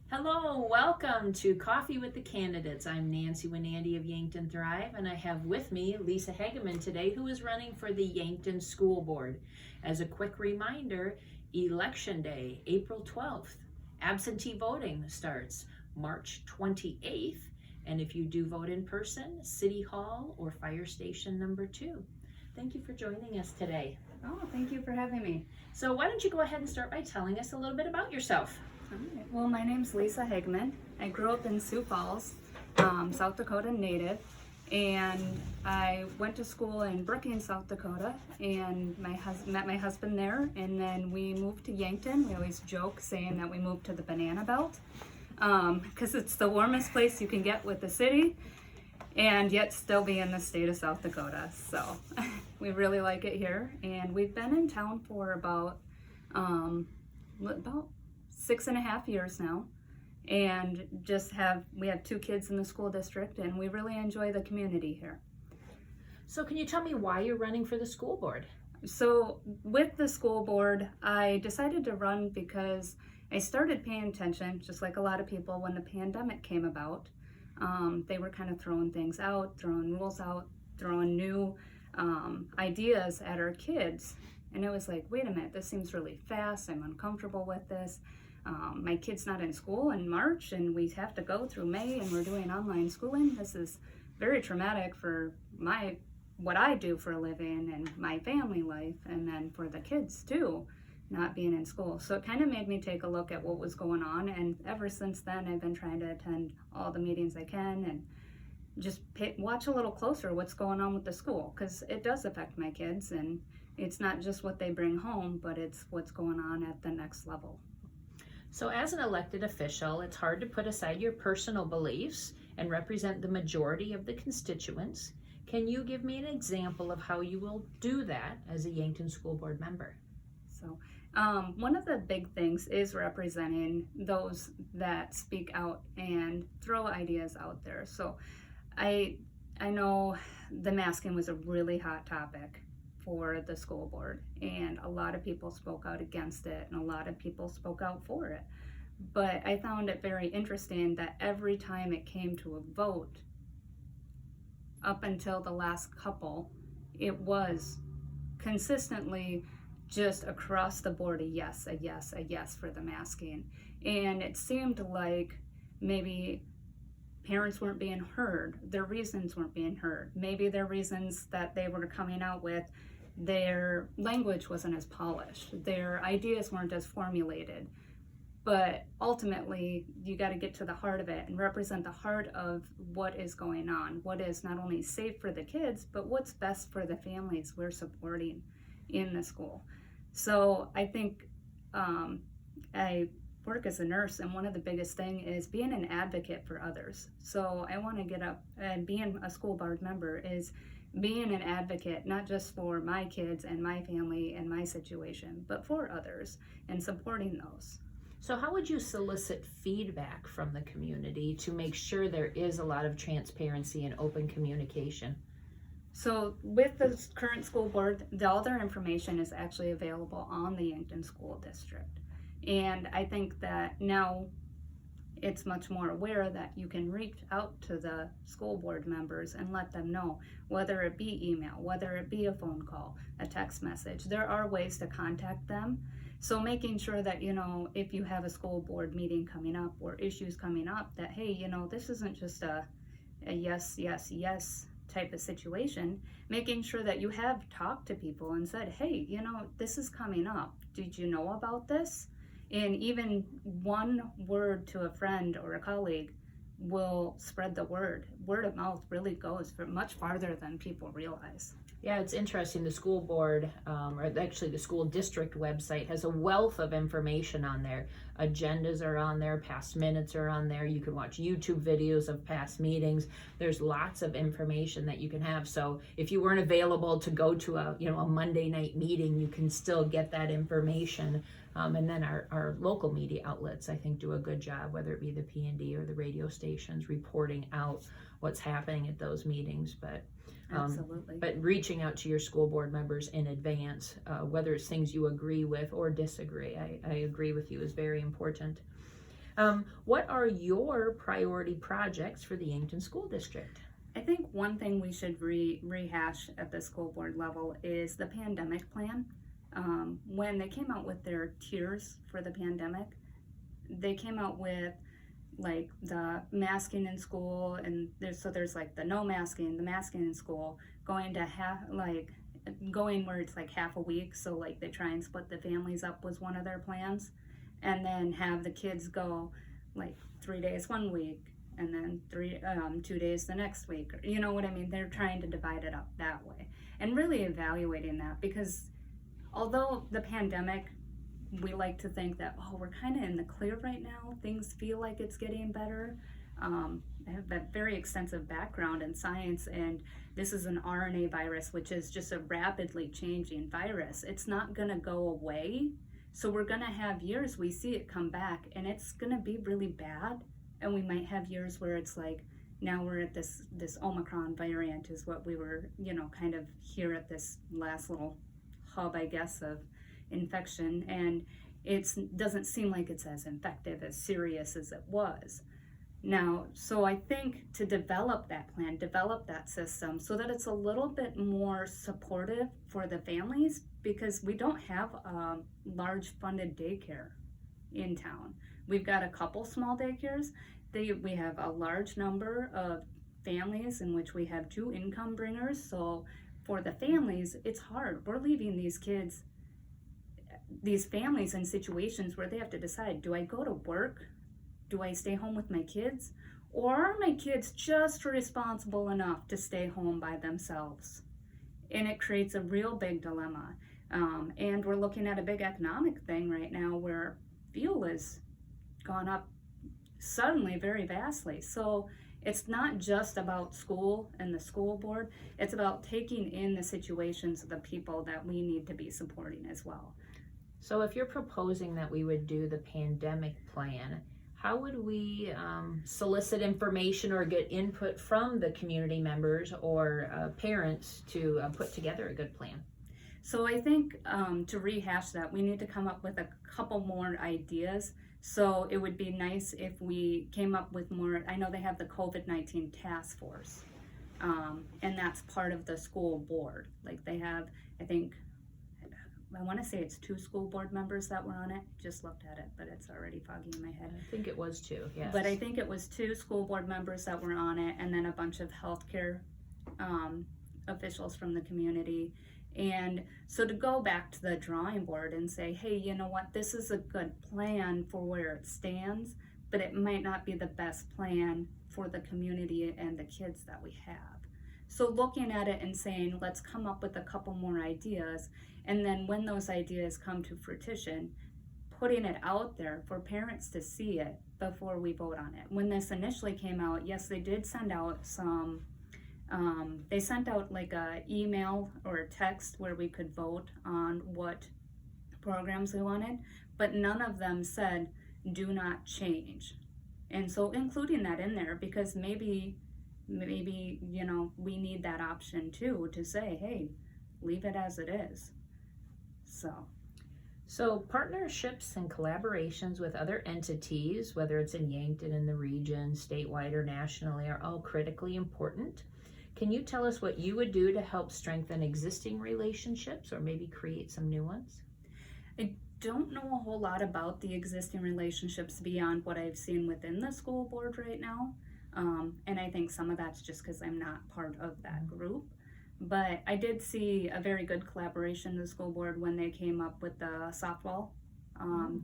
Hello, welcome to Coffee with the Candidates. I'm Nancy Winandy of Yankton Thrive, and I have with me Lisa Hagemann today, who is running for the Yankton School Board. As a quick reminder, Election Day, April 12th. Absentee voting starts March 28th, and if you do vote in person, City Hall or Fire Station number 2. Thank you for joining us today. Oh, thank you for having me. So why don't you go ahead and start by telling us a little bit about yourself? All right. Well, my name's Lisa Hagemann. I grew up in Sioux Falls, South Dakota native, and I went to school in Brookings, South Dakota, and met my husband there, and then we moved to Yankton. We always joke saying that we moved to the Banana Belt, because it's the warmest place you can get with the city, and yet still be in the state of South Dakota. So we really like it here, and we've been in town for about 6.5 years now, and we have 2 kids in the school district, and we really enjoy the community here. So can you tell me why you're running for the school board? So with the school board, I decided to run because I started paying attention, just like a lot of people, when the pandemic came about. They were kind of throwing things out, throwing rules out, throwing new ideas at our kids. And it was like, wait a minute, this seems really fast. I'm uncomfortable with this. My kid's not in school in March, and we have to go through May, and we're doing online schooling. This is very traumatic for what I do for a living and my family life, and then for the kids too, not being in school. So it kind of made me take a look at what was going on, and ever since then I've been trying to attend all the meetings I can and just watch a little closer what's going on with the school, because it does affect my kids, and it's not just what they bring home, but it's what's going on at the next level. So as an elected official, it's hard to put aside your personal beliefs and represent the majority of the constituents. Can you give me an example of how you will do that as a Yankton School Board member? So one of the big things is representing those that speak out and throw ideas out there. So I know the masking was a really hot topic for the school board, and a lot of people spoke out against it, and a lot of people spoke out for it. But I found it very interesting that every time it came to a vote, up until the last couple, it was consistently just across the board a yes, a yes, a yes for the masking. And it seemed like maybe parents weren't being heard, their reasons weren't being heard. Maybe their reasons that they were coming out with, their language wasn't as polished, their ideas weren't as formulated. But ultimately, you got to get to the heart of it and represent the heart of what is going on, what is not only safe for the kids, but what's best for the families we're supporting in the school. So I think I work as a nurse, and one of the biggest thing is being an advocate for others. So I want to get up, and being a school board member is being an advocate, not just for my kids and my family and my situation, but for others and supporting those. So how would you solicit feedback from the community to make sure there is a lot of transparency and open communication? So with the current school board, all their information is actually available on the Yankton School District. And I think that now it's much more aware that you can reach out to the school board members and let them know, whether it be email, whether it be a phone call, a text message. There are ways to contact them. So making sure that, if you have a school board meeting coming up or issues coming up, that, hey, this isn't just a yes, yes, yes type of situation. Making sure that you have talked to people and said, hey, this is coming up. Did you know about this? And even one word to a friend or a colleague will spread the word. Word of mouth really goes much farther than people realize. Yeah, it's interesting. The school board, or actually the school district website, has a wealth of information on there. Agendas are on there, past minutes are on there. You can watch YouTube videos of past meetings. There's lots of information that you can have. So if you weren't available to go to a Monday night meeting, you can still get that information. And then our local media outlets, I think, do a good job, whether it be the P&D or the radio stations, reporting out what's happening at those meetings. But Absolutely. But reaching out to your school board members in advance, whether it's things you agree with or disagree, I agree with you, is very important. What are your priority projects for the Yankton School District? I think one thing we should rehash at the school board level is the pandemic plan. When they came out with their tiers for the pandemic, they came out with like the masking in school, and there's like the no masking, the masking in school, going to going where it's like half a week, so like they try and split the families up was one of their plans, and then have the kids go like 3 days one week and then 2 days the next week. You know what I mean? They're trying to divide it up that way and really evaluating that, because although the pandemic, we like to think that, oh, we're kind of in the clear right now, things feel like it's getting better. I have a very extensive background in science, and this is an RNA virus, which is just a rapidly changing virus. It's not going to go away. So we're going to have years we see it come back, and it's going to be really bad. And we might have years where it's like, now we're at this Omicron variant is what we were, kind of here at this last little hub, I guess, of infection. And it doesn't seem like it's as effective, as serious as it was. Now, so I think to develop that plan, develop that system so that it's a little bit more supportive for the families, because we don't have a large funded daycare in town. We've got a couple small daycares. We have a large number of families in which we have 2 income bringers. So for the families, it's hard. We're leaving these families in situations where they have to decide, do I go to work? Do I stay home with my kids? Or are my kids just responsible enough to stay home by themselves? And it creates a real big dilemma. And we're looking at a big economic thing right now where fuel has gone up suddenly very vastly. So it's not just about school and the school board, it's about taking in the situations of the people that we need to be supporting as well. So if you're proposing that we would do the pandemic plan, how would we solicit information or get input from the community members or parents to put together a good plan? So I think to rehash that, we need to come up with a couple more ideas. So it would be nice if we came up with more. I know they have the COVID-19 task force, and that's part of the school board. Like they have, I want to say it's 2 school board members that were on it. Just looked at it, but it's already foggy in my head. I think it was 2, yes. But I think it was 2 school board members that were on it, and then a bunch of healthcare officials from the community. And so to go back to the drawing board and say, hey, you know what, this is a good plan for where it stands, but it might not be the best plan for the community and the kids that we have. So looking at it and saying, let's come up with a couple more ideas, and then when those ideas come to fruition, putting it out there for parents to see it before we vote on it. When this initially came out, yes, they did send out some they sent out like a email or a text where we could vote on what programs we wanted, but none of them said do not change. And so including that in there, because maybe we need that option too, to say, hey, leave it as it is. So partnerships and collaborations with other entities, whether it's in Yankton, in the region, statewide or nationally, are all critically important. Can you tell us what you would do to help strengthen existing relationships or maybe create some new ones? I don't know a whole lot about the existing relationships beyond what I've seen within the school board right now. And I think some of that's just because I'm not part of that group. But I did see a very good collaboration in the school board when they came up with the softball.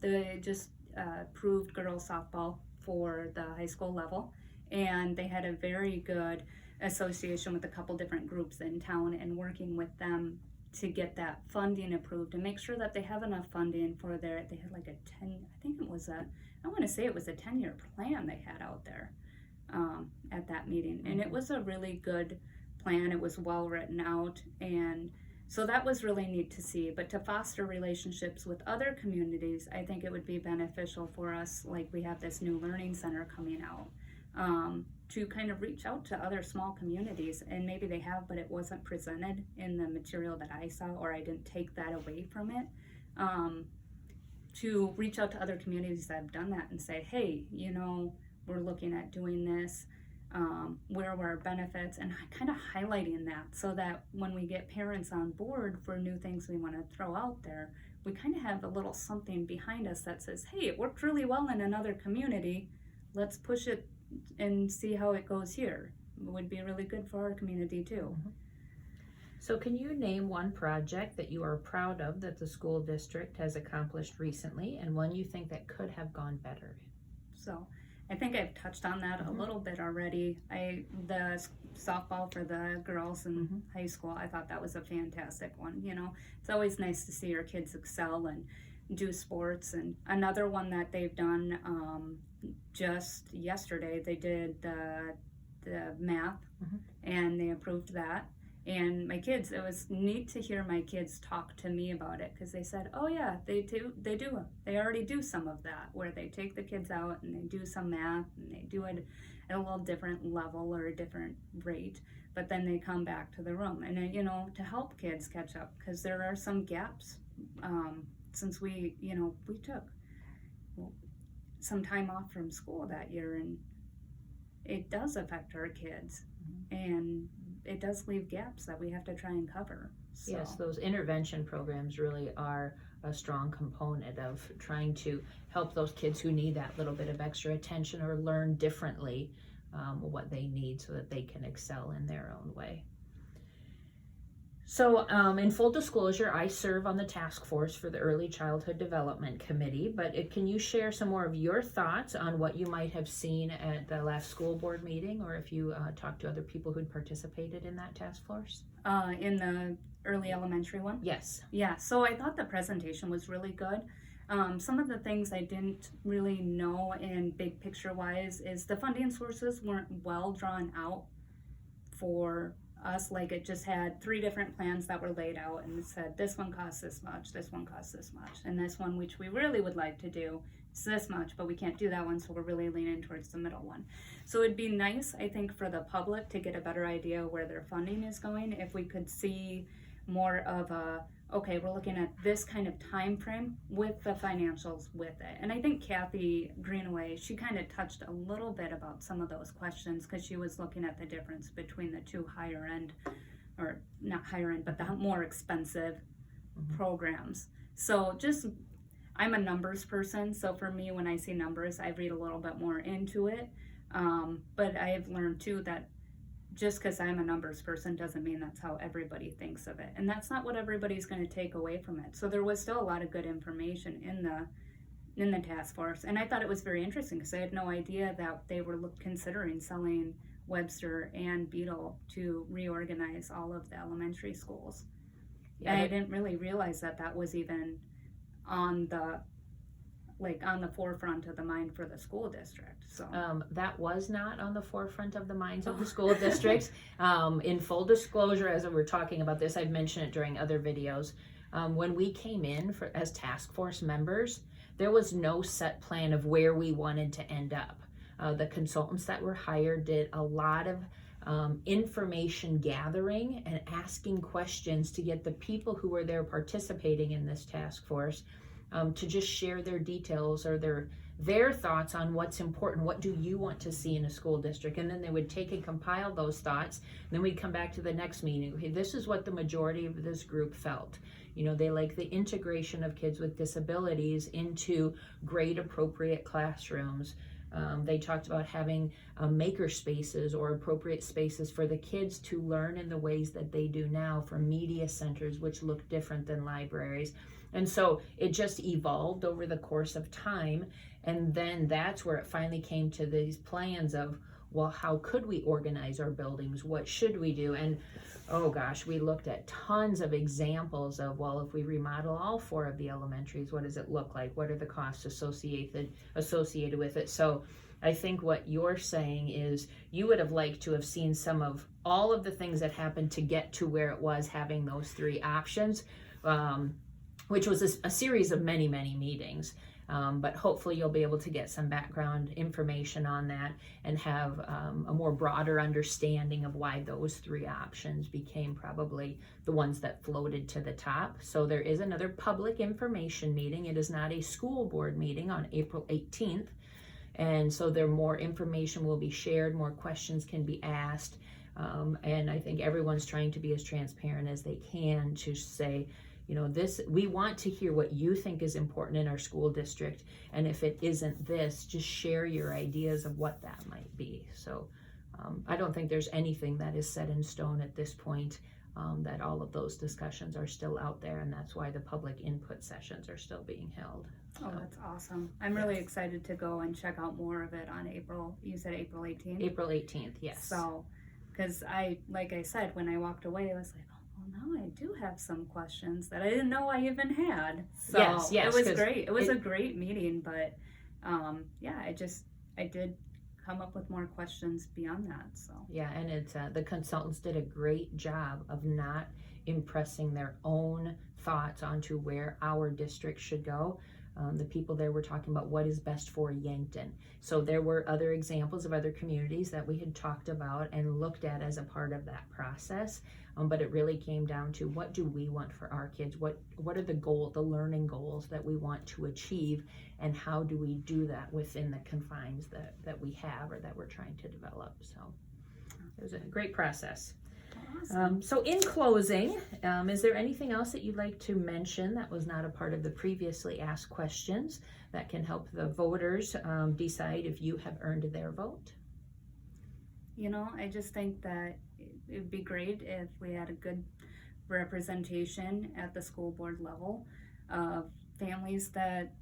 They just approved girls softball for the high school level. And they had a very good association with a couple different groups in town and working with them to get that funding approved and make sure that they have enough funding for they had like I want to say it was a 10-year plan they had out there at that meeting. And it was a really good plan. It was well written out, and so that was really neat to see. But to foster relationships with other communities, I think it would be beneficial for us, like we have this new learning center coming out, to kind of reach out to other small communities, and maybe they have, but it wasn't presented in the material that I saw, or I didn't take that away from it, to reach out to other communities that have done that and say, hey, we're looking at doing this. Where were our benefits, and kind of highlighting that so that when we get parents on board for new things we want to throw out there, we kind of have a little something behind us that says, hey, it worked really well in another community. Let's push it and see how it goes here. It would be really good for our community too. Mm-hmm. So can you name one project that you are proud of that the school district has accomplished recently, and one you think that could have gone better? So I think I've touched on that a little bit already. The softball for the girls in high school, I thought that was a fantastic one. It's always nice to see your kids excel and do sports. And another one that they've done just yesterday, they did the math, and they approved that. And my kids, it was neat to hear my kids talk to me about it, because they said, oh yeah, they already do some of that, where they take the kids out and they do some math, and they do it at a little different level or a different rate, but then they come back to the room, and to help kids catch up, because there are some gaps, since we took some time off from school that year, and it does affect our kids, and it does leave gaps that we have to try and cover. So. Yes, those intervention programs really are a strong component of trying to help those kids who need that little bit of extra attention or learn differently what they need so that they can excel in their own way. So in full disclosure, I serve on the task force for the Early Childhood Development Committee, but can you share some more of your thoughts on what you might have seen at the last school board meeting, or if you talked to other people who'd participated in that task force? In the early elementary one? Yes. Yeah, so I thought the presentation was really good. Some of the things I didn't really know in big picture wise is the funding sources weren't well drawn out for us. Like, it just had 3 different plans that were laid out, and it said this one costs this much, this one costs this much, and this one, which we really would like to do, is this much, but we can't do that one, so we're really leaning towards the middle one. So it'd be nice, I think, for the public to get a better idea where their funding is going, if we could see more of a, okay, we're looking at this kind of time frame with the financials with it. And I think Kathy Greenaway, she kind of touched a little bit about some of those questions, because she was looking at the difference between the 2 higher end, or not higher end, but the more expensive programs. So I'm a numbers person, so for me, when I see numbers, I read a little bit more into it. But I have learned too that just because I'm a numbers person doesn't mean that's how everybody thinks of it. And that's not what everybody's going to take away from it. So there was still a lot of good information in the task force. And I thought it was very interesting, because I had no idea that they were considering selling Webster and Beetle to reorganize all of the elementary schools. Yeah, and I didn't really realize that was even on the forefront of the mind for the school district. So that was not on the forefront of the minds of the school districts. In full disclosure, as we're talking about this, I've mentioned it during other videos. When we came in as task force members, there was no set plan of where we wanted to end up. The consultants that were hired did a lot of information gathering and asking questions to get the people who were there participating in this task force to just share their details or their thoughts on what's important. What do you want to see in a school district? And then they would take and compile those thoughts. And then we'd come back to the next meeting. Okay, this is what the majority of this group felt. They like the integration of kids with disabilities into grade appropriate classrooms. They talked about having maker spaces or appropriate spaces for the kids to learn in the ways that they do now, for media centers, which look different than libraries. And so it just evolved over the course of time. And then that's where it finally came to these plans of, well, how could we organize our buildings? What should we do? And oh gosh, we looked at tons of examples of, well, if we remodel all 4 of the elementaries, what does it look like? What are the costs associated with it? So I think what you're saying is you would have liked to have seen some of all of the things that happened to get to where it was, having those 3 options, which was a series of many, many meetings. But hopefully you'll be able to get some background information on that and have a more broader understanding of why those three options became probably the ones that floated to the top. So there is another public information meeting. It is not a school board meeting on April 18th. And so there more information will be shared, more questions can be asked. And I think everyone's trying to be as transparent as they can to say, you know, we want to hear what you think is important in our school district. And if it isn't this, just share your ideas of what that might be. So I don't think there's anything that is set in stone at this point, that all of those discussions are still out there. And that's why the public input sessions are still being held. Oh, that's awesome. I'm really excited to go and check out more of it on you said April 18th? April 18th, yes. So, because like I said, when I walked away, I was like, oh, well, now I do have some questions that I didn't know I even had. So yes, it was great. It was a great meeting, but yeah, I did come up with more questions beyond that. So yeah, and it's the consultants did a great job of not impressing their own thoughts onto where our district should go. The people there were talking about what is best for Yankton. So there were other examples of other communities that we had talked about and looked at as a part of that process. But it really came down to, what do we want for our kids? What are the learning goals that we want to achieve, and how do we do that within the confines that we have or that we're trying to develop? So it was a great process. awesome. So in closing, is there anything else that you'd like to mention that was not a part of the previously asked questions that can help the voters decide if you have earned their vote? You know, I just think that it would be great if we had a good representation at the school board level of families that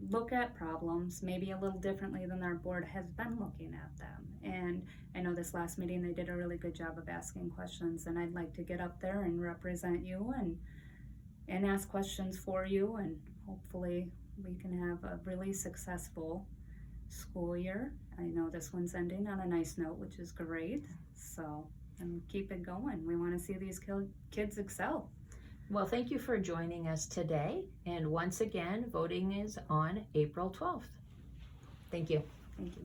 look at problems maybe a little differently than our board has been looking at them. And I know this last meeting they did a really good job of asking questions, and I'd like to get up there and represent you and ask questions for you, and hopefully we can have a really successful school year. I know this one's ending on a nice note, which is great, so and keep it going. We want to see these kids excel. Well, thank you for joining us today. And once again, voting is on April 12th. Thank you. Thank you.